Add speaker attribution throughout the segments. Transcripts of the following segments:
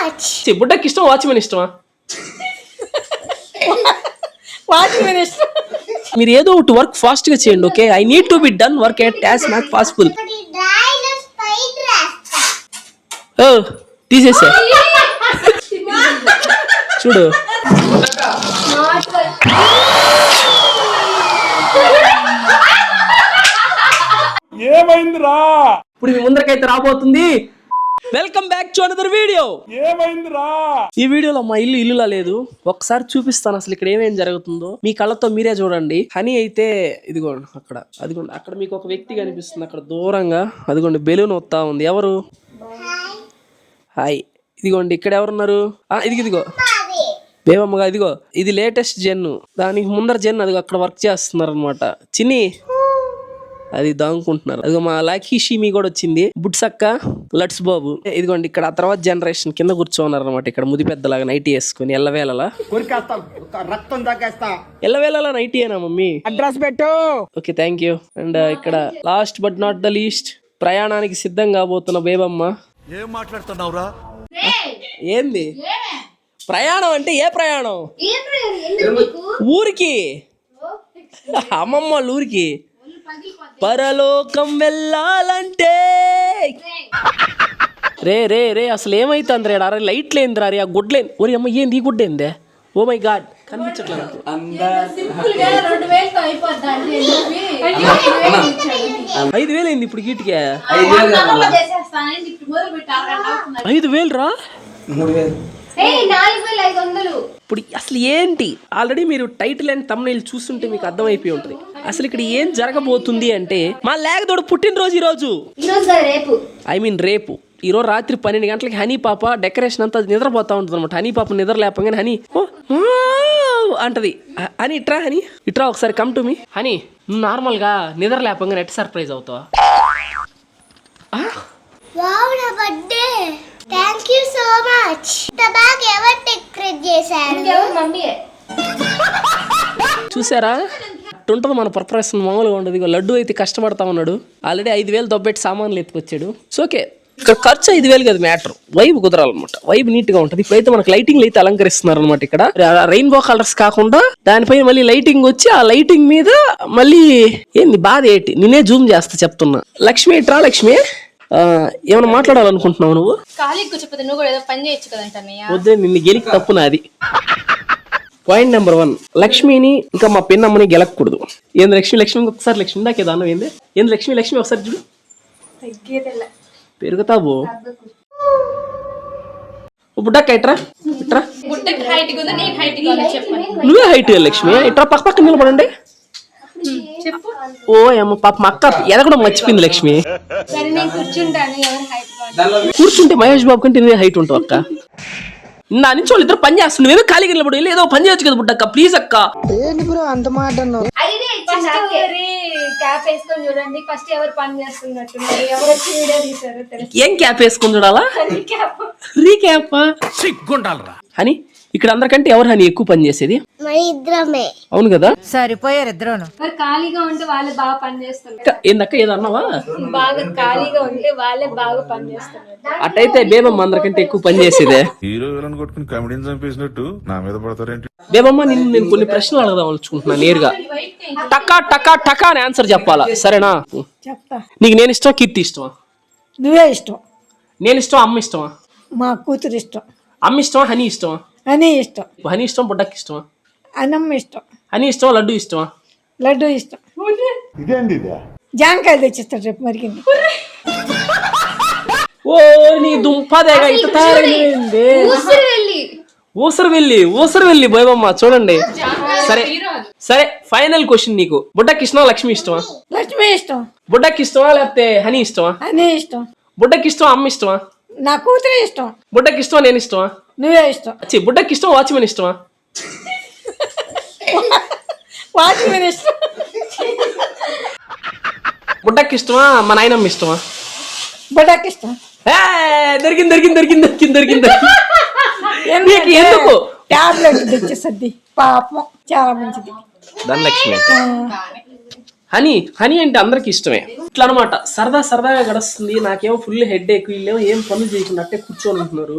Speaker 1: Much.
Speaker 2: బుడ్డకి ఇష్టం watchman ఇష్టమా?
Speaker 1: Watchman ఇష్టం.
Speaker 2: మీరు ఏదో ఒకటి వర్క్ ఫాస్ట్ గా చేయండి. Okay, I need to be done work as much possible. తీసేసా చూడు.
Speaker 3: ఏమైందిరా?
Speaker 2: ఇప్పుడు మీ ముందరకైతే రాబోతుంది. Welcome back to another video.
Speaker 3: ఏమైందిరా?
Speaker 2: ఈ వీడియోలో మా ఇల్లులా లేదు. ఒకసారి చూపిస్తాను అసలు ఇక్కడ ఏమేం జరుగుతుందో. మీ కళ్ళతో మీరే చూడండి. హనీ అయితే ఇదిగోండి అక్కడ, అదిగోండి అక్కడ మీకు ఒక వ్యక్తి కనిపిస్తుంది అక్కడ దూరంగా. అదిగోండి బెలూన్ వస్తా ఉంది. ఎవరు? హాయ్. ఇదిగోండి ఇక్కడ ఎవరున్నారు? ఇదిగో బేబమ్మగా. ఇదిగో ఇది లేటెస్ట్ జెన్. దానికి ముందర జెన్ అదిగో అక్కడ వర్క్ చేస్తున్నారు అనమాట. చిన్ని అది దాంకుంటున్నారు. అదిగో మా లాకీ షీమి కూడా వచ్చింది. బుట్సక్క, లట్స్ బాబు. ఇదిగోండి ఇక్కడ ఆ తర్వాత జనరేషన్ కింద కూర్చోన్నారు అనమాట. ఇక్కడ ముది పెద్దలాగా నైటీ వేసుకుని ఎల్లవేళలా నైటీ అయినా మమ్మీ
Speaker 1: అడ్రస్ పెట్టు.
Speaker 2: Okay thank you. అండ్ ఇక్కడ last but not the least ప్రయాణానికి సిద్ధం కాబోతున్న బేబమ్మ.
Speaker 3: ఏం మాట్లాడుతున్నావురా?
Speaker 2: ఏంది ప్రయాణం అంటే? ఏ ప్రయాణం? ఊరికి, అమ్మమ్మ వాళ్ళ ఊరికి. పరలోకం వెళ్ళాలంటే రే రే రే అసలు ఏమైతుంది రే? అరే లైట్లు ఏంది రా? ఆ గుడ్లేంది? ఒరి అమ్మ ఏంది ఈ గుడ్డ ఏందే? ఓ మై గాడ్ కనిపించట్లేదు. 5,000 అయింది ఇప్పుడు గీటికే. 5,000 రా?
Speaker 4: 4,500.
Speaker 2: ఇప్పుడు అసలు ఏంటి? ఆల్రెడీ మీరు టైటిల్ అండ్ థంబ్నెయిల్ చూస్తుంటే మీకు అర్థమైపోయి ఉంటుంది అసలు ఇక్కడ ఏం జరగబోతుంది అంటే. మా లేకదోడు పుట్టినరోజు ఈరోజు. ఐ మీన్ రేపు. ఈరోజు రాత్రి 12 గంటలకి హనీ పాప డెకరేషన్ అంతా నిద్రపోతా ఉంటుంది అనమాట. హనీ పాప నిద్ర లేపగానే హనీ అంటది. హనీ ఇట్రా, హనీ ఇట్రా ఒకసారి కమ్ టు మీ. హనీ నువ్వు నార్మల్గా నిద్ర లేపగానే ఎట్ సర్ప్రైజ్ అవుతావా?
Speaker 1: వావ్ నా birthday. Thank you so much. తబాక్ ఎవరు డెకరేట్ చేశారు?
Speaker 4: మమ్మీయే.
Speaker 2: చూసారా ఉంటుంది మన ప్రిపరేషన్ మామూలుగా ఉండదు. ఇక లడ్డు అయితే కష్టపడతా ఉన్నాడు. ఆల్రెడీ 5,000 దొబ్బెట్టి సామాన్లు ఎత్తుకొచ్చాడు. సో ఓకే ఇక్కడ ఖర్చు 5,000 కదా మ్యాటర్. వైబ్ కుదరాలన్నమాట. వైబ్ నీట్ గా ఉంటుంది. ఇప్పుడైతే మనకు లైటింగ్ అయితే అలంకరిస్తున్నారు అనమాట. ఇక్కడ రెయిన్బో కలర్స్ కాకుండా దానిపై మళ్ళీ లైటింగ్ వచ్చి ఆ లైటింగ్ మీద మళ్ళీ ఏంది బాధ ఏంటి? నేనే జూమ్ చేస్తా చెప్తున్నా. లక్ష్మి ఇట్రా. లక్ష్మి ఏమైనా మాట్లాడాలనుకుంటున్నావు నువ్వు? వద్దే నిన్ను గెలికి తప్పు నాది. పాయింట్ నెంబర్ 1 లక్ష్మిని ఇంకా మా పిన్నమ్మని గెలకూడదు. ఏంది లక్ష్మి? లక్ష్మి ఒకసారి లక్ష్మి దాకే దానం ఏంది? ఏంది లక్ష్మి? లక్ష్మి ఒకసారి చూడు. పెరుగుతావు బుడ్డక్క. ఇట్రా ఇట్రా. నువ్వే హైట్ లక్ష్మి. ఇట్రా పక్క పక్క నిలబడండి. ఓ అమ్మ పాప మా అక్క ఎదగడ మర్చిపోయింది లక్ష్మి. కూర్చుంటే మహేష్ బాబు కంటే నేనే హైట్ ఉంటావు అక్క. నా నుంచి వాళ్ళు ఇద్దరు పని చేస్తుంది. నువ్వేమో ఖాళీగా నిలబడి ఏదో పని చేయొచ్చు కదా బుడ్డక్క. ప్లీజ్ అక్క.
Speaker 1: అంత మాట
Speaker 4: చూడండి ఫస్ట్ ఎవరు పని చేస్తున్నట్టు ఎవరు వచ్చి వీడియో తీశారు.
Speaker 2: ఏం క్యాప్ వేసుకుని చూడాలా? రీక్యాప్ అని ఇక్కడ అందరికంటే ఎవరు హనీ ఎక్కువ పని చేసేది? అవును కదా,
Speaker 1: సరిపోయారు ఇద్దరు.
Speaker 4: మరి ఖాళీగా ఉంటే వాళ్ళే బాగా పని చేస్తున్నారు.
Speaker 2: ఏందక్క ఏదో అన్నావా?
Speaker 4: బాగా ఖాళీగా ఉంటే వాళ్ళే బాగా పని చేస్తున్నారు.
Speaker 2: అట్టయితే బేబమ్మ అందరికంటే ఎక్కువ పని చేసేదే.
Speaker 3: హీరో విలన్ కొట్టుకుని కామెడీని చంపేసినట్టు నా మీద పడతారేంటి?
Speaker 2: బేబమ్మ నేను కొన్ని ప్రశ్నలు అడగదాం అనుకుంటున్నా. నేరుగా టకా టకా టకా అని ఆన్సర్ చెప్పాలా? సరేనా?
Speaker 1: చెప్తా.
Speaker 2: నీకు నేను ఇష్టం, కీర్తి ఇష్టమా?
Speaker 1: నువ్వే ఇష్టం.
Speaker 2: నేను ఇష్టం, అమ్మ ఇష్టమా?
Speaker 1: మా కూతురు ఇష్టం.
Speaker 2: అమ్మ ఇష్టమా? హనీ ఇష్టమా?
Speaker 1: హనీ ఇష్టం.
Speaker 2: హనీ ఇష్టం, బుడ్డకి ఇష్టమా?
Speaker 1: అన్నమ్మ ఇష్టం.
Speaker 2: హనీ ఇష్టమా? లడ్డు ఇష్టమా?
Speaker 1: లడ్డు ఇష్టం. జాంకాయలు తెచ్చిస్తాడు రేపు మరిగింది.
Speaker 2: ఓ నీ దుంపదేగా ఇట్లా తయారైంది. ఊసరు వెళ్ళి బోయబమ్మ చూడండి. సరే సరే ఫైనల్ క్వశ్చన్ నీకు. బుడ్డకి ఇష్టమా? లక్ష్మి ఇష్టమా?
Speaker 1: లక్ష్మి ఇష్టం.
Speaker 2: బుడ్డకి ఇష్టమా లేకపోతే హనీ ఇష్టమా?
Speaker 1: హనీ ఇష్టం.
Speaker 2: బుడ్డకి ఇష్టం, అమ్మ ఇష్టమా?
Speaker 1: నా కూతురే ఇష్టం.
Speaker 2: బుడ్డకి ఇష్టమా? నేను ఇష్టమా?
Speaker 1: నువ్వే ఇష్టం.
Speaker 2: బుడ్డకి ఇష్టం, వాచ్మెన్ ఇష్టమా?
Speaker 1: వాచ్మెన్ ఇష్టం.
Speaker 2: బుడ్డకి ఇష్టమా? మా నాయనమ్మ ఇష్టమా?
Speaker 1: బుడ్డకి ఇష్టం.
Speaker 2: దొరికింది. ఎందుకు
Speaker 1: టాబ్లెట్ తెచ్చేసద్ది పాపం చాలా మంచిది.
Speaker 2: ధనలక్ష్మి హనీ హనీ అంటే అందరికి ఇష్టమే. ఇట్లా అనమాట, సరదాగా గడుస్తుంది. నాకేమో ఫుల్ హెడ్ ఎక్, వీళ్ళేమో ఏం పనులు చేయకుండా అట్టే కూర్చొని ఉంటున్నారు.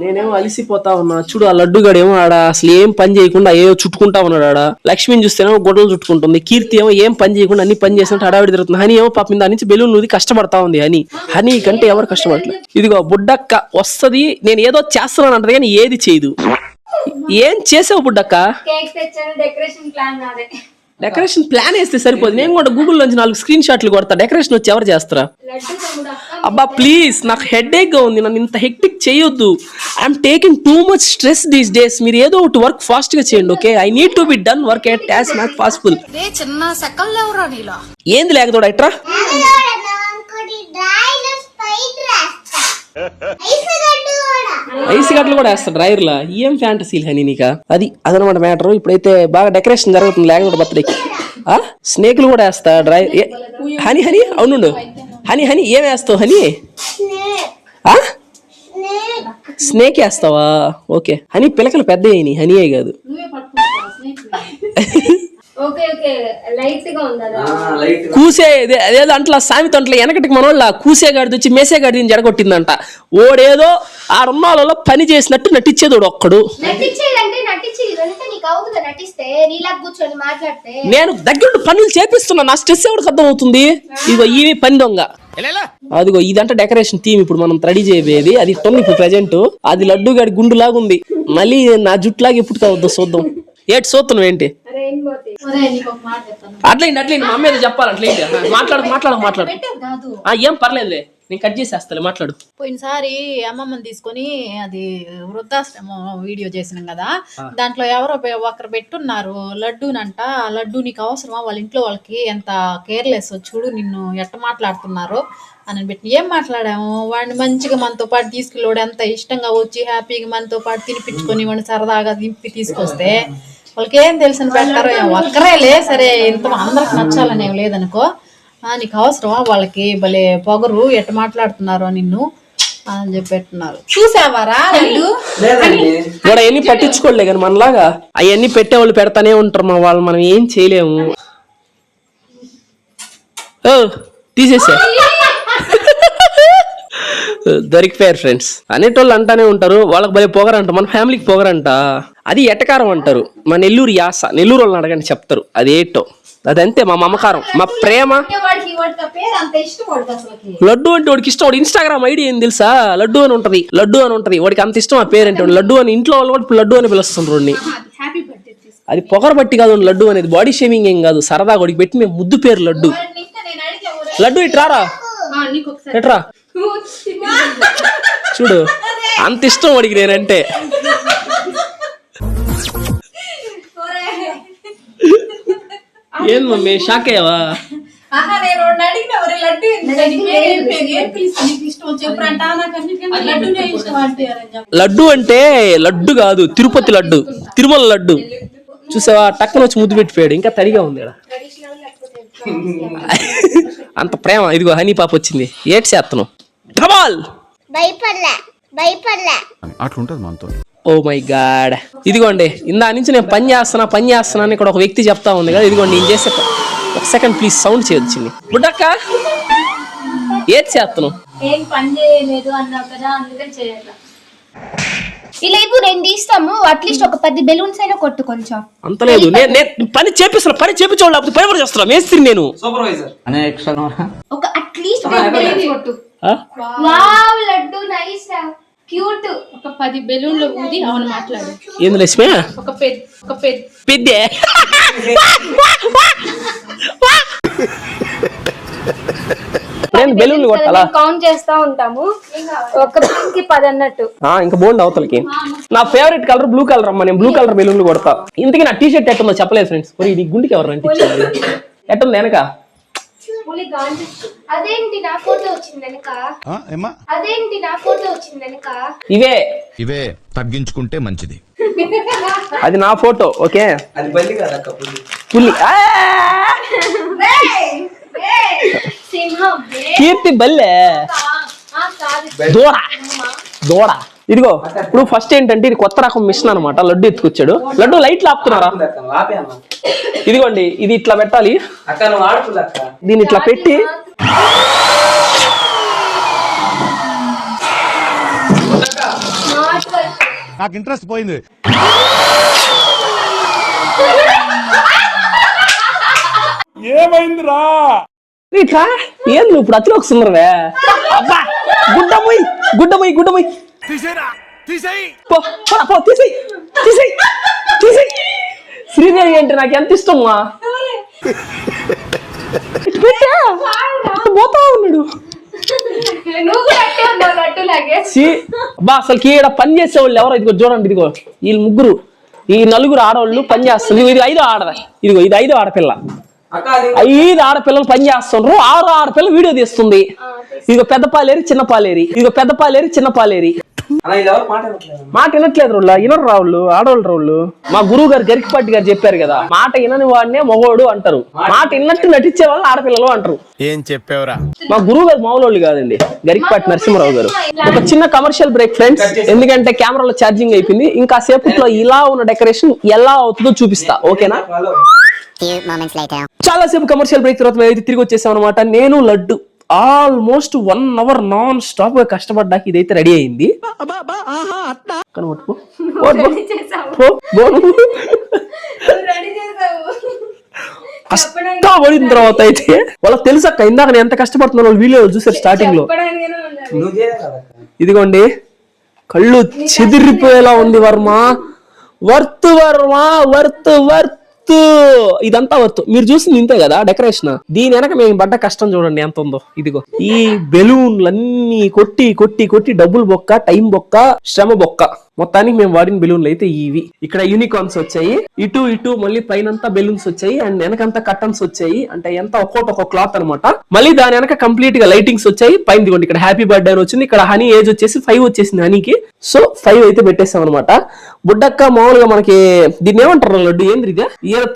Speaker 2: నేనేమో అలిసిపోతా ఉన్నా. చూడు ఆ లడ్డుగాడేమో ఆడ అసలు ఏం పని చేయకుండా ఏవో చుట్టుకుంటా ఉన్నాడు. ఆడ లక్ష్మిని చూస్తేనేమో గొడవలు చుట్టుకుంటుంది. కీర్తి ఏమో ఏం పని చేయకుండా అన్ని పని చేసినట్టు హడావిడి తిరుగుతుంది. హనీ ఏమో పాపం దాని నుంచి బెలూన్ ఊది కష్టపడతా ఉంది. హనీ కంటే ఎవరు కష్టపడట్లేదు. ఇదిగో బుడ్డక్క వస్తది, నేను ఏదో చేస్తున్నాను అంటది కానీ ఏది చేయదు. ఏం చేసావు బుడ్డక్క?
Speaker 4: కేక్ తెచ్చాను, డెకరేషన్ ప్లాన్ నాదే.
Speaker 2: డెకరేషన్ ప్లాన్ వేస్తే సరిపోదు. నేను కూడా గూగుల్ నుంచి 4 స్క్రీన్ షాట్లు కొడతా. డెకరేషన్ వచ్చి ఎవరు చేస్తారా?
Speaker 4: లడ్డు తమ్ముడు అక్క
Speaker 2: అబ్బా ప్లీజ్, నాకు హెడ్ ఏక్ గా ఉంది. నన్ను ఇంత హెక్టిక్ చేయొద్దు. I'm taking too much stress these days. మీరు ఏదో ఒకటి వర్క్ ఫాస్ట్ గా చేయండి. Okay, I need to be done work at as much possible. ఏంది లేకతోడా ఇట్రా? ఐస్ గట్లు కూడా వేస్తా డ్రైవర్ లా. ఏం ఫ్యాంటసీలు హనీ నీకా? అదనమాట మ్యాటర్. ఇప్పుడైతే బాగా డెకరేషన్ జరుగుతుంది లేకపోతే బర్త్డేకి. స్నేకులు కూడా వేస్తా హనీ అవునుండు. హనీ ఏం వేస్తావు హనీ? స్నేక్ వేస్తావా? ఓకే హనీ, పిలకలు పెద్ద అయినాయి, హనీయే కాదు.
Speaker 4: ఓకే ఓకే లైట్ గా ఉందా?
Speaker 2: కూసే అదేదో అంట్లా సామెత అంట్లా వెనకటికి మనోళ్ళ కూసేగాడిది వచ్చి మేసేగాడిని జడగొట్టిందంట. ఓడేదో ఆడున్న వాళ్ళలో పని చేసినట్టు నటించేది ఒక్కడు. నేను దగ్గర పనులు చేపిస్తున్నా, నా స్ట్రెస్ ఎవరికి అర్థం అవుతుంది? ఇదిగో ఈ పని దొంగ. అదిగో ఇదంటే డెకరేషన్ థీమ్ ఇప్పుడు మనం రెడీ చేయబోయేది. అది ఇట్టుంది ఇప్పుడు ప్రెజెంట్. అది లడ్డు గాడి గుండులాగా ఉంది. మళ్ళీ నా జుట్టులాగా ఎప్పుడు కావద్దు చూద్దాం. ఏటి చూస్తున్నావు ఏంటి? అట్లయింది మా అమ్మ ఏదో చెప్పాలి. అట్లయింది మాట్లాడు. ఏం పర్లేదులే, నేను కట్ చేసేస్తాలే, మాట్లాడు.
Speaker 5: పోయినసారి అమ్మమ్మని తీసుకొని అది వృద్ధాశ్రమం వీడియో చేసినాం కదా, దాంట్లో ఎవరో ఒకరు పెట్టున్నారు లడ్డూనంట. లడ్డూ నీకు అవసరమా? వాళ్ళ ఇంట్లో వాళ్ళకి ఎంత కేర్లెస్ చూడు, నిన్ను ఎట్ట మాట్లాడుతున్నారు అని పెట్టి. ఏం మాట్లాడాము? వాడిని మంచిగా మనతో పాటు తీసుకెళ్ళి ఎంత ఇష్టంగా వచ్చి హ్యాపీగా మనతో పాటు తినిపించుకొని వాడిని సరదాగా దింపి తీసుకొస్తే వాళ్ళకి ఏం తెలిసిన పెట్టారో ఒక్కరేలే. సరే ఇంత అందరికి నచ్చాలని ఏం లేదనుకో, నీకు అవసరమా? వాళ్ళకి భలే పొగరు, ఎట్ట మాట్లాడుతున్నారు నిన్ను అని చెప్పి పెట్టున్నారు. చూసావారా?
Speaker 2: కూడా అవన్నీ పట్టించుకోలే కానీ మనలాగా అవన్నీ పెట్టేవాళ్ళు పెడతానే ఉంటారు. మా వాళ్ళు మనం ఏం చేయలేము. తీసేసా దొరికిపోయారు ఫ్రెండ్స్. అనేటోళ్ళు అంటానే ఉంటారు వాళ్ళకి భలే పొగరంట, మన ఫ్యామిలీకి పొగరంట. అది ఎటకారం అంటారు. మా నెల్లూరు యాస, నెల్లూరు వాళ్ళని అడగండి చెప్తారు. అదేటో అదంతే, మా మమకారం, మా ప్రేమ. లడ్డు అంటే వాడికి ఇష్టం. వాడు ఇన్స్టాగ్రామ్ ఐడి ఏం తెలుసా? లడ్డు అని ఉంటది. వాడికి అంత ఇష్టం ఆ పేరంటే. లడ్డు అని ఇంట్లో వాళ్ళు కూడా లడ్డు అని పిలుస్తుండ్రు వాడిని. అది పొగర బట్టి కాదు లడ్డు అనేది, బాడీ షేమింగ్ ఏం కాదు. సరదాగా వాడికి పెట్టి మేము ముద్దు పేరు లడ్డు. లడ్డు ఇట్రారా, ఎట్రా చూడు, అంత ఇష్టం వాడికి నేనంటే. ఏం మమ్మీ షాక్ అయ్యావా? లడ్డు అంటే లడ్డు కాదు, తిరుపతి లడ్డు, తిరుమల లడ్డు. చూసావా, టక్కన వచ్చి ముద్దు పెట్టిపోయాడు. ఇంకా తడిగా ఉంది. అంత ప్రేమ. ఇదిగో హనీ పాప వచ్చింది. ఏటి చేస్తాను
Speaker 3: అట్లుంటది మనతో.
Speaker 2: Oh my God. ఇదిగోండి ఇందా నుంచి నేను పని చేస్తున్నా అని ఇక్కడ ఒక వ్యక్తి చెప్తా ఉంది కదా. ఇదిగోండి నేను చేసే. ఒక సెకండ్ ప్లీజ్, సౌండ్ చేయొచ్చింది. బుడ్డక్క ఏది చేస్తాను?
Speaker 4: ఏం పని చేయలేదు అన్నావు కదా, అందుకని చేయాలి.
Speaker 1: ఇలా ఇప్పుడు నేను తీస్తాము. అట్లీస్ట్ ఒక 10 బెలూన్స్ అయినా కొట్టు కొంచెం.
Speaker 2: అంత లేదు, నేను పని చేపిస్తున్నా. పని చేపించోళ్ళు లేకపోతే పని కూడా చేస్తున్నా. మేస్త్రి నేను. సూపర్వైజర్
Speaker 1: ఒక అట్లీస్ట్ కొట్టు. Wow laddu nice cute.
Speaker 4: ఒక 10 బెలూన్లు ఊది అవును మాట్లాడు.
Speaker 2: ఏంది లక్ష్మి?
Speaker 4: ఒక పెద్ద
Speaker 2: నేను బెలూన్లు కొట్టాలా?
Speaker 4: కౌంట్ చేస్తా ఉంటాము. ఒక కి 10 అన్నట్టు.
Speaker 2: ఇంకా బోండి అవతలకి. నా ఫేవరెట్ కలర్ బ్లూ కలర్ అమ్మా. నేను బ్లూ కలర్ బెలూన్లు కొడతా. ఇంతకీ నా టీ షర్ట్ ఎట్టుందో చెప్పలేదు ఫ్రెండ్స్. ఇది గుండెకి ఎవరు అంటించారు? ఎట్టుంది వెనక?
Speaker 1: అదేంటి నా ఫోటో వచ్చింది వెనక?
Speaker 6: ఇవే తగ్గించుకుంటే మంచిది.
Speaker 2: అది నా ఫోటో. ఓకే, పులి. కీర్తి బల్లే దూడ. ఇదిగో ఇప్పుడు ఫస్ట్ ఏంటంటే ఇది కొత్త రకం మిషన్ అనమాట. లడ్డు ఎత్తుకొచ్చాడు. లడ్డు లైట్లు ఆపుతున్నారా? ఇదిగోండి, ఇది ఇట్లా పెట్టాలి. దీన్ని ఇట్లా పెట్టి
Speaker 6: నాకు ఇంట్రెస్ట్ పోయింది.
Speaker 3: ఏమైందిరా?
Speaker 2: ఇట్లా ఏం నువ్వు ఇప్పుడు అతిలో వస్తున్నావే? అబ్బా గుడ్డ పోయి తీసేయ్. శ్రీదేవి అంటే నాకు ఎంత ఇష్టమ్మా. పోతా ఉన్నాడు. అబ్బా అసలు ఈడ పని చేసేవాళ్ళు ఎవరో ఇదిగో చూడండి. ఇదిగో వీళ్ళు ముగ్గురు, ఈ నలుగురు ఆడవాళ్ళు పని చేస్తారు. ఇది 5వ ఆడదా. ఇదిగో ఇది 5వ ఆడపిల్ల. 5 ఆడపిల్లలు పని చేస్తుండ్రు. 6వ ఆడపిల్ల వీడియో తీస్తుంది. ఇదిగో పెద్ద పాలేరి చిన్న పాలేరి. మాట వినట్లేదు రోళ్ళు, వినరు రావుళ్ళు, ఆడవాళ్ళు రావుళ్ళు. మా గురువు గారు గరికపాటి గారు చెప్పారు కదా, మాట వినని వాడినే మగోడు అంటారు, మాట విన్నట్టు నటించే వాళ్ళు ఆడపిల్లలు అంటారు.
Speaker 6: ఏం చెప్పావురా?
Speaker 2: మా గురువు గారు మామూలు కాదండి, గరికపాటి నరసింహరావు గారు. ఒక చిన్న కమర్షియల్ బ్రేక్ ఫ్రెండ్స్, ఎందుకంటే కెమెరాలో ఛార్జింగ్ అయిపోయింది. ఇంకా సేపట్లో ఇలా ఉన్న డెకరేషన్ ఎలా అవుతుందో చూపిస్తా, ఓకేనా? చాలా సేపు కమర్షియల్ బ్రేక్ తర్వాత అయితే తిరిగి వచ్చేసాం అనమాట. నేను Laddu almost 1 hour non stop గా కష్టపడ్డాక ఇదైతే రెడీ అయింది. కష్టపడిన తర్వాత అయితే వాళ్ళకి తెలుసక్క, ఇందాక నేను ఎంత కష్టపడుతున్నా వీడియో చూసారు స్టార్టింగ్ లో. ఇదిగోండి కళ్ళు చెదిరిపోయేలా ఉంది వర్మ. వర్త్ ఇదంతా వర్త్. మీరు చూసింది ఇంతే కదా డెకరేషన్. దీని వెనక మేము పడ్డ కష్టం చూడండి ఎంత ఉందో. ఇదిగో ఈ బెలూన్లన్నీ కొట్టి డబ్బులు బొక్క, టైం బొక్క, శ్రమ బొక్క. మొత్తానికి మేము వాడిన బెలూన్లు అయితే ఇవి. ఇక్కడ యూనికార్న్స్ వచ్చాయి, ఇటు మళ్ళీ పైనంతా బెలూన్స్ వచ్చాయి, అండ్ వెనకంతా కర్టన్స్ వచ్చాయి. అంటే ఎంత ఒక్కొక్క క్లాత్ అనమాట. మళ్ళీ దాని వెనక కంప్లీట్ గా లైటింగ్స్ వచ్చాయి. పైన దిగోండి ఇక్కడ హ్యాపీ బర్త్డే అని వచ్చింది. ఇక్కడ హనీ ఏజ్ వచ్చేసి 5 వచ్చేసింది హనీకి. సో 5 అయితే పెట్టేసాం అనమాట. బుడ్డక్క మామూలుగా మనకి దీన్ని ఏమంటారు లడ్డు, ఏంద్రి ఇదే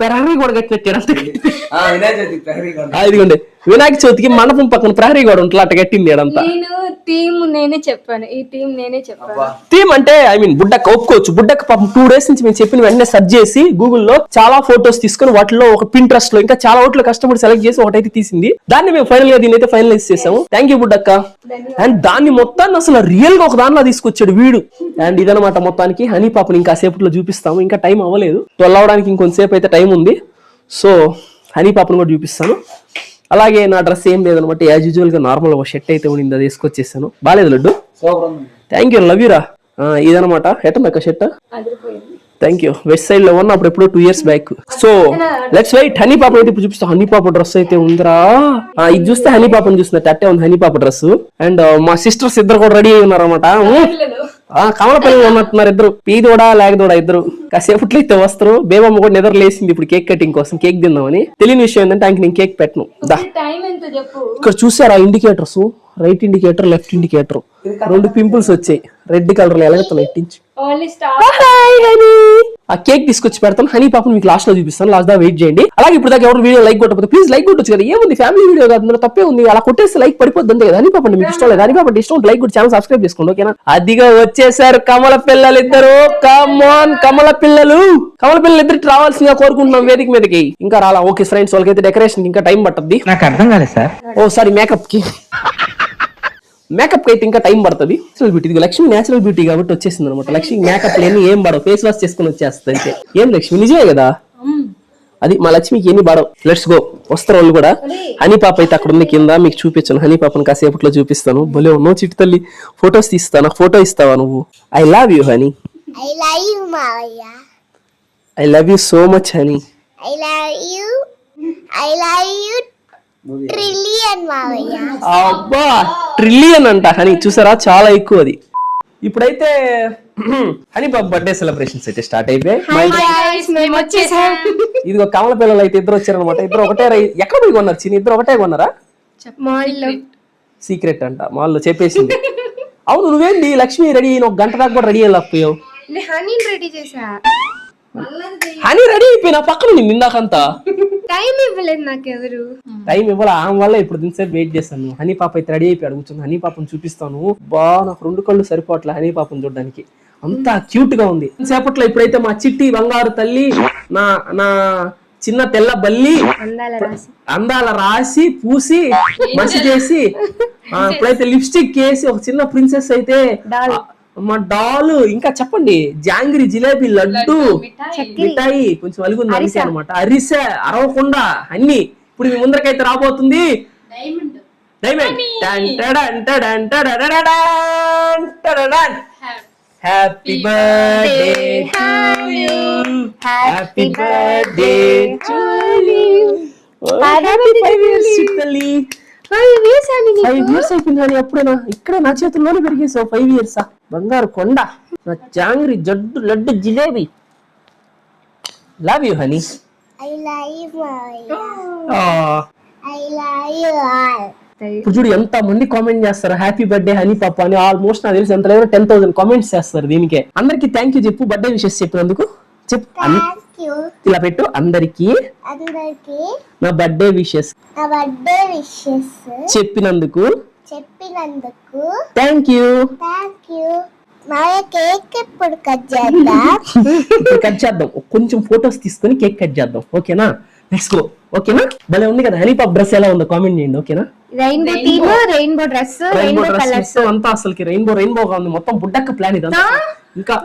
Speaker 2: పెరహరీ కూడా కట్టినట్టు. ఇదిగోండి వినాయక చవితికి మండపం పక్కన ప్రహరీ కూడా ఉంటుంది, అట్ట కట్టింది అడంతా. థీమ్ అంటే ఐ మీన్ బుడ్డక్క ఒప్పుకోవచ్చు. బుడ్డక్క పాపం 2 days నుంచి మేము చెప్పిన వెంటనే సెర్చ్ చేసి గూగుల్లో చాలా ఫోటోస్ తీసుకుని వాటిలో ఒక పింట్రెస్ట్ లో ఇంకా చాలా వాటిలో కష్టపడి సెలెక్ట్ చేసి ఒకటైతే తీసింది. దాన్ని మేము ఫైనల్ గా దీన్ని అయితే ఫైనలైజ్ చేసాము. Thank you బుడ్డక్క. అండ్ దాన్ని మొత్తాన్ని అసలు రియల్ గా ఒక దానిలో తీసుకొచ్చాడు వీడు. అండ్ ఇదనమాట మొత్తానికి హనీ పాపని ఇంకా సేపట్లో చూపిస్తాము. ఇంకా టైం అవ్వలేదు, 12 అవడానికి ఇంకొంతసేపు అయితే టైం ఉంది. సో హనీ పాపను కూడా చూపిస్తాను. అలాగే నా డ్రెస్ ఏం లేదనమాట, యాజ్ యూజువల్ గా నార్మల్ ఒక షర్ట్ అయితే ఉండింది, అది వేసుకొచ్చేసాను. బాలేదు లడ్డు, థ్యాంక్ యూ, లవ్ యూరా. ఇదనమాట ఎట్టనక్క shirt. Thank you. Westside లో ఉన్నప్పుడు ఎప్పుడో 2 years back. So let's wait. Honey పాప అయితే ఇప్పుడు చూపిస్తా. హనీ పాప డ్రెస్ అయితే ఉందిరా. ఇది చూస్తే హనీ పాపని చూస్తున్నట్టు అట్టే ఉంది హనీ పాప డ్రెస్. అండ్ మా సిస్టర్స్ ఇద్దరు కూడా రెడీ అయి ఉన్నారన్నమాట. కమల పిల్లలు ఉన్నట్టున్నారు ఇద్దరు, పీదోడా లేకదోడా ఇద్దరు. కాసేపట్లో అయితే వస్తారు. బేబమ్మ కూడా నిద్ర లేసింది ఇప్పుడు కేక్ కటింగ్ కోసం, కేక్ తిందామని. తెలియని విషయం ఏంటంటే ఆయనకి నేను కేక్ పెట్టను. ఇక్కడ చూసారా indicators, right indicator, left indicator, 2 pimples వచ్చాయి రెడ్ కలర్ లో. ఎలాగో లైటించి ఆ కేక్ తీసుకొచ్చి పెడతాను. హనీ పాపను మీకు లాస్ట్ లో చూపిస్తాను, లాస్ట్ దా వెయిట్ చేయండి. అలాగే ఇప్పుడు దాకా ఎవరు వీడియో లైక్ కొట్టకపోతే ప్లీజ్ లైక్ కొట్టొచ్చు కదా, ఏముంది ఫ్యామిలీ వీడియో కాదు, అందులో తప్పే ఉంది. అలా కొట్టేస్తే లైక్ పడిపోద్ది అంతే కదా. హనీ పాప మీకు ఇష్టం లేదు, హనీ పాప ఇష్టం లైక్ కొట్టి ఛానల్ సబ్స్క్రైబ్ చేసుకోండి, ఓకేనా? అదిగా వచ్చేసారు కమల పిల్లలు ఇద్దరు. కమాన్ కమల పిల్లలు ఇద్దరు రావాల్సిందిగా కోరుకుంటున్నాం వేదిక మీదకి. ఇంకా రాలా. ఓకే ఫ్రెండ్స్, వాళ్ళకైతే డెకరేషన్ ఇంకా టైం పట్టద్ది.
Speaker 7: నాకు అర్థం కాలేదు సార్.
Speaker 2: ఓ సారీ, మేకప్ కి అయితే ఇంకా టైం పడుతుంది. ఇది లక్ష్మి నేచురల్ బ్యూటీ కాబట్టి వచ్చేసింది అనమాట. లక్ష్మి మేకప్ లేని ఏం పడవు, ఫేస్ వాష్ చేసుకుని వచ్చేస్తుంది అంతే. ఏం లక్ష్మి నిజమే కదా, అది మా లక్ష్మికి ఏమి పడవు. Let's go. వస్తారు వాళ్ళు కూడా. హనీ పాప అయితే అక్కడ ఉంది కింద, మీకు చూపించాను. హనీ పాపను కాసేపట్లో చూపిస్తాను. భలే ఉన్నావు చిట్టి తల్లి, ఫొటోస్ తీస్తాను. ఫోటో ఇస్తావా నువ్వు? I love you honey. I love you so much honey. అబ్బా ట్రిలియన్ అంట హనీ, చూసారా చాలా ఎక్కువ అది. ఇప్పుడైతే హనీ పాప బర్త్డే సెలబ్రేషన్స్ అయితే స్టార్ట్ అయిపోయాయి. ఇదిగో కమల పిల్లలు అయితే ఇద్దరు వచ్చారనమాట. ఇద్దరు ఒకటే ఎక్కడ పోయి కొన్నారు చిన్న? ఇద్దరు ఒకటే కొన్నారా? సీక్రెట్ అంట మాల్లో చెప్పేసింది. అవును నువ్వేంటి లక్ష్మి రెడీ అయిన 1 గంట దాకా కూడా రెడీ అయ్యలేకపోయావు. హనీ రెడీ అయిపోయినా పక్కన నిందాకంతా
Speaker 1: టైం ఇవ్వలేదు నాకెవరు.
Speaker 2: టైం ఇవ్వాలి ఆమె వల్ల ఇప్పుడు దీనిసేపు వెయిట్ చేస్తాను. హనీ పాప అయితే రెడీ అయిపోయి అడుగుతుంది. హనీ పాపను చూపిస్తాను. నాకు 2 కళ్ళు సరిపోవట్లే హనీ పాపను చూడడానికి, అంతా క్యూట్ గా ఉంది. సేపట్లో ఇప్పుడైతే మా చిట్టి బంగారు తల్లి, నా చిన్న తెల్ల బల్లి అందాల రాసి పూసి మసి చేసి ఇప్పుడైతే లిప్స్టిక్ వేసి ఒక చిన్న ప్రిన్సెస్ అయితే మా డాలు, ఇంకా చెప్పండి జాంగ్రీ, జిలేబీ, లడ్డు, మిఠాయి కొంచెం అలుగుంది అరిసె అనమాట. అరిసె అరవకుండా అన్ని ఇప్పుడు మీ ముందరకైతే రాబోతుంది. Happy birthday to you, happy birthday to you. 5 years అయిపోయింది. అప్పుడేనా ఇక్కడ నా చేతుల్లోనే పెరిగేసావు. 5 years బంగారు కొండ, నా జాంగ్రీ, జడ్డు, లడ్డు, జిలేబీ. Love you honey.
Speaker 1: I love you, I love you all.
Speaker 2: ఇప్పుడు చూడు ఎంత మంది కామెంట్ చేస్తారు హ్యాపీ బర్త్డే హనీ పాప అని. ఆల్మోస్ట్ నాకు తెలిసి ఎంత లేదు 10,000 కామెంట్స్ చేస్తారు దీనికే. అందరికి థ్యాంక్ యూ చెప్పు, బర్త్డే విషెస్ చెప్పినందుకు చెప్పు. ఇలా పెట్టు. అందరికి నా బర్త్డే విషెస్ చెప్పినందుకు థ్యాంక్ యూ.
Speaker 1: కేక్ ఎప్పుడు కట్ చేద్దాం?
Speaker 2: కట్ చేద్దాం, కొంచెం ఫొటోస్ తీసుకొని కేక్ కట్ చేద్దాం. ఓకేనా? Let's go. ఓకేనా? భలే ఉంది కదా హనీ పాప డ్రెస్ ఎలా ఉందో కామెంట్ చేయండి. ఓకేనా?
Speaker 1: Rainbow theme, rainbow dress, rainbow colours
Speaker 2: అంతా అసలుకి రెయిన్బోగా ఉంది మొత్తం. బుడ్డక్క ప్లాన్ ఇదంతా. ఇంకా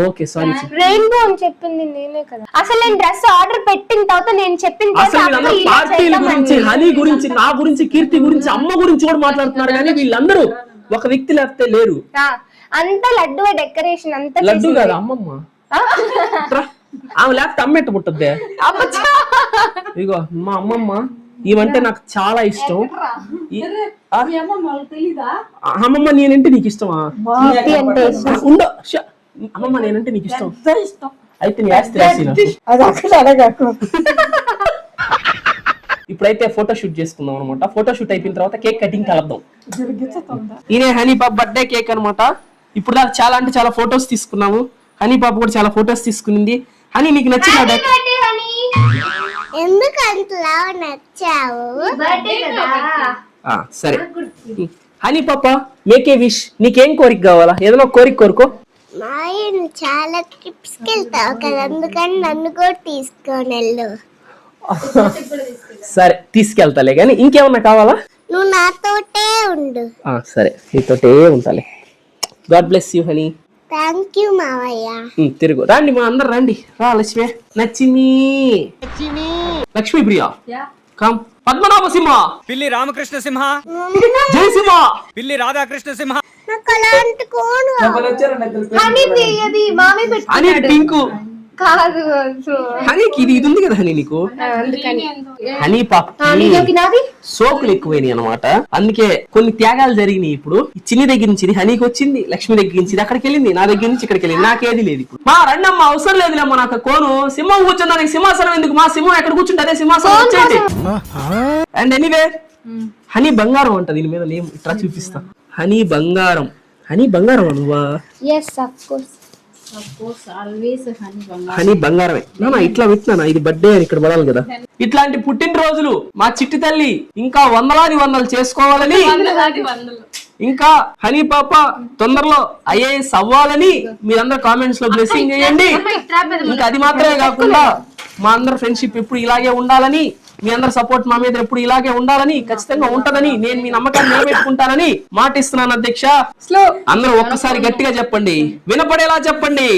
Speaker 2: ఓకే సారీ,
Speaker 1: రెయిన్బో అని చెప్పింది నేనే కదా. అసలు నేను డ్రెస్ ఆర్డర్ పెట్టిన తర్వాత నేను చెప్పిన
Speaker 2: పార్టీల గురించి, హనీ గురించి, నా గురించి, కీర్తి గురించి, అమ్మ గురించి కూడా మాట్లాడుతున్నారు. కానీ వీళ్ళందరూ ఒక వ్యక్తి లేకపోతే లేరు.
Speaker 1: అంత లడ్డు డెకరేషన్ అంతా
Speaker 2: లడ్డు కాదు అమ్మమ్మ. ఆమె లేకపోతే అమ్మెట్టు పుట్టద్దే. ఇగో మా అమ్మమ్మ, ఈమంటే నాకు చాలా ఇష్టం. అమ్మమ్మ నేనంటే నీకు ఇష్టమా? ఉండో అమ్మమ్మ నేనంటే నీకు ఇష్టం అయితే నీ ఆస్తి రాసి ఇప్పుడైతే ఫోటో షూట్ చేసుకుందాం అనమాట. ఫోటో షూట్ అయిపోయిన తర్వాత కేక్ కటింగ్ కలుద్దాం. ఈయనే హనీ పాప బర్త్డే కేక్ అనమాట. ఇప్పుడు దాకా చాలా అంటే చాలా ఫొటోస్ తీసుకున్నాము. హనీ పాప కూడా చాలా ఫొటోస్ తీసుకునింది. హనీ నీకు నచ్చిందా? సరే హనీ పాప మేకే విష్. నీకేం కోరిక కావాలా? ఏదైనా కోరిక కోరుకో.
Speaker 1: చాలా ట్రిప్స్ కి వెళ్తావు కదా, అందుకని నన్ను కూడా తీసుకొని వెళ్ళు.
Speaker 2: సరే తీసుకెళ్తాలే, కానీ ఇంకేమన్నా కావాలా?
Speaker 1: నువ్వు నాతోటే ఉండు.
Speaker 2: సరే నీతోటే ఉంటాలే. God bless you honey.
Speaker 1: Thank you మావయ్య.
Speaker 2: తిరుగు రండి, మా అందరు రండి. రా లక్ష్మి, నచ్చిమి, లక్ష్మీ ప్రియ, కమ్. పద్మనాభ సింహ,
Speaker 7: పిల్లి రామకృష్ణ సింహ,
Speaker 2: జై సింహ,
Speaker 7: పిల్లి రాధాకృష్ణ సింహ.
Speaker 1: నాకు అలాంటి కోను. హనీ అది మామి పెట్టి
Speaker 2: హనీ పింకు
Speaker 1: కాదు.
Speaker 2: హనీకి ఇది ఉంది కదా హనీ నీకు. హనీ పాప సోకులు ఎక్కువైనాయి అనమాట. అందుకే కొన్ని త్యాగాలు జరిగినాయి. ఇప్పుడు చిన్ని దగ్గర నుంచి ఇది హనీకి వచ్చింది, లక్ష్మి దగ్గర నుంచి ఇది అక్కడికి వెళ్ళింది, నా దగ్గర నుంచి ఇక్కడికి వెళ్ళింది. నాకేది లేదు ఇప్పుడు. మా రండమ్మా, అవసరం లేదులేమ్మా నాకు కోను. సింహం కూర్చుందా, నీకు సింహాసనం ఎందుకు? మా సింహం ఎక్కడ కూర్చుంటే అదే సింహాసనం వచ్చేది. అండ్ ఎనీవే హనీ బంగారం అంట. దీని మీద నేమ్ ఇట్లా చూపిస్తా. హనీ బంగారం. హనీ బంగారం నువ్వా? హనీ బంగారమే నాన్న. ఇట్లా పెట్టినా ఇది బర్త్డే అని ఇక్కడ పడాలి కదా. ఇట్లాంటి పుట్టినరోజులు మా చిట్టి తల్లి ఇంకా వందలు చేసుకోవాలని, ఇంకా హనీ పాప తొందరలో ఐఏఎస్ అవ్వాలని మీరందరూ కామెంట్స్ లో బ్లెస్సింగ్ చేయండి. ఇంకా అది మాత్రమే కాకుండా మా అందరి ఫ్రెండ్షిప్ ఎప్పుడు ఇలాగే ఉండాలని, మీ అందరి సపోర్ట్ మా మీద ఎప్పుడు ఇలాగే ఉండాలని, ఖచ్చితంగా ఉంటదని నేను మీ నమ్మకాన్ని నిలబెట్టుకుంటానని మాటిస్తున్నాను అధ్యక్ష. అందరూ ఒక్కసారి గట్టిగా చెప్పండి, వినపడేలా చెప్పండి,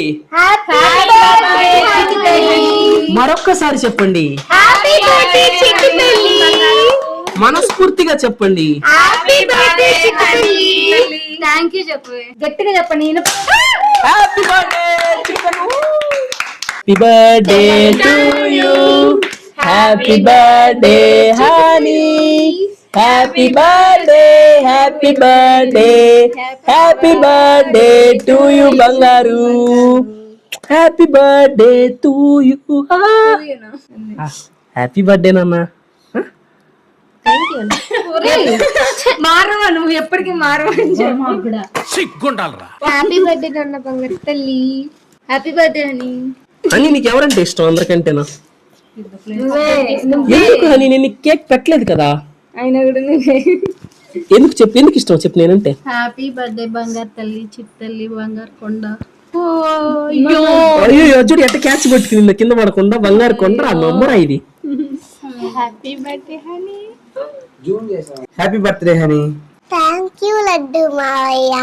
Speaker 2: మరొక్కసారి చెప్పండి, మనస్ఫూర్తిగా చెప్పండి.
Speaker 1: థ్యాంక్ యూ చెప్పు, గట్టిగా చెప్పండి.
Speaker 2: Happy birthday chicken. Happy birthday to you. Happy birthday honey. Happy birthday, happy birthday, happy birthday to you బంగారు. Happy birthday to you. Happy birthday నాన్న.
Speaker 1: మారవా నువ్వు, ఎప్పటికీ మారవా.
Speaker 7: సిగ్గుండాలరా.
Speaker 1: హ్యాపీ బర్త్డే నాన్న బంగారు తల్లి. హ్యాపీ బర్త్డే అని.
Speaker 2: అని నీకు ఎవరంటే ఇష్టం అందరికంటేనా? ఎందుకు హనీ నేను కేక్ పెట్టలేదు కదా?
Speaker 4: ఆయన కూడా
Speaker 2: ఎందుకు చెప్పు, ఎందుకు ఇష్టం చెప్పు నేనంటే.
Speaker 5: హ్యాపీ బర్త్డే బంగారు తల్లి చిట్టల్లి బంగారు కొండ.
Speaker 2: అయ్యో చూడు ఎట్ట క్యాచ్ పట్టుకుంది కింద పడకుండా. బంగారు కొండ నమ్మరా ఇది.
Speaker 5: Happy birthday honey.
Speaker 8: Happy birthday honey.
Speaker 1: Thank you laddu మావయ్య.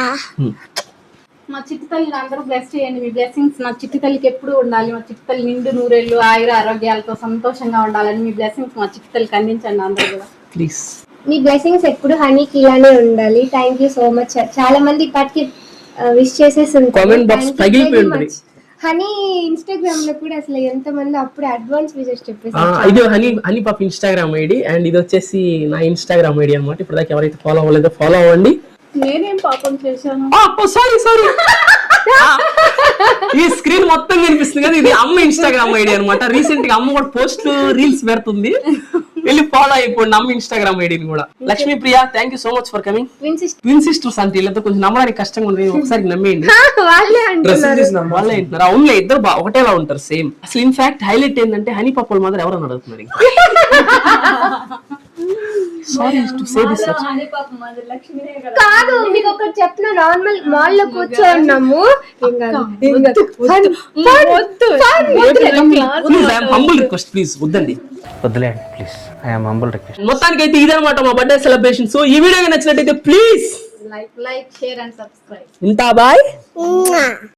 Speaker 5: మా చిట్టి తల్లిని అందరూ బ్లెస్ చేయండి. మీ బ్లెస్సింగ్స్ నా చిట్టి తల్లికి ఎప్పుడు ఉండాలి. మా చిట్టి తల్లి నిండు నూరేళ్ళు ఆయుర ఆరోగ్యాలతో సంతోషంగా ఉండాలని మీ బ్లెస్సింగ్స్ మా చిట్టి తల్లికి అందించండి అందరూ కూడా
Speaker 2: ప్లీజ్.
Speaker 1: మీ బ్లెస్సింగ్స్ ఎప్పుడు హనీకి ఇలానే ఉండాలి. Thank you so much. చాలా మంది ఇప్పటికి విష్ చేసేసి
Speaker 2: కామెంట్ బాక్స్ పగిలిపోయి ఉంటుంది.
Speaker 1: హనీ ఇన్స్టాగ్రామ్ లో కూడా అసలు ఎంత మంది అప్పుడే అడ్వాన్స్ విషెస్ చెప్పేసి.
Speaker 2: ఇది హనీ పాప ఇన్స్టాగ్రామ్ ఐడి అండ్ ఇది వచ్చేసి నా ఇన్స్టాగ్రామ్ ఐడి అనమాట. ఇప్పుడు దాకా ఎవరైతే ఫాలో అవ్వలేదో ఫాలో అవ్వండి.
Speaker 5: నేనేం పాపం చేశాను?
Speaker 2: సారీ ఈ స్క్రీన్ మొత్తం కనిపిస్తుంది కదా, ఇది అమ్మ ఇన్స్టాగ్రామ్ ఐడి అనమాట. రీసెంట్ గా అమ్మ కూడా పోస్ట్ రీల్స్ పెడుతుంది, వెళ్ళి ఫాలో అయిపోండి అమ్మ ఇన్స్టాగ్రామ్ ఐడిని కూడా. Lakshmi Priya thank you so much for coming. Twin sisters అంటే వీళ్ళతో కొంచెం నమ్మడానికి కష్టంగా ఉంది, ఒకసారి నమ్మేయండి. వాళ్ళే అంటున్నారు. అవునులే ఇద్దరు ఒకటేలా ఉంటారు సేమ్. అసలు ఇన్ఫాక్ట్ హైలైట్ ఏంటంటే హనీ పాపల మాత్రం ఎవరన్నా అడుగుతున్నారు. Sorry to say this.
Speaker 1: కాదు మీకు ఒకటి చెప్పిన, నార్మల్ మాల్ లో కూర్చోన్నాము,
Speaker 2: హంబుల్ రిక్వెస్ట్ ప్లీజ్ వద్దండి.
Speaker 8: వద్దులేండి ప్లీజ్, ఐఎమ్ హంబుల్ రిక్వెస్ట్.
Speaker 2: మొత్తానికి అయితే ఇదనమాట మా బర్త్డే సెలబ్రేషన్. సో ఈ వీడియో నచ్చినట్టయితే please
Speaker 5: like share and subscribe.
Speaker 2: ఉంటా బాయ్.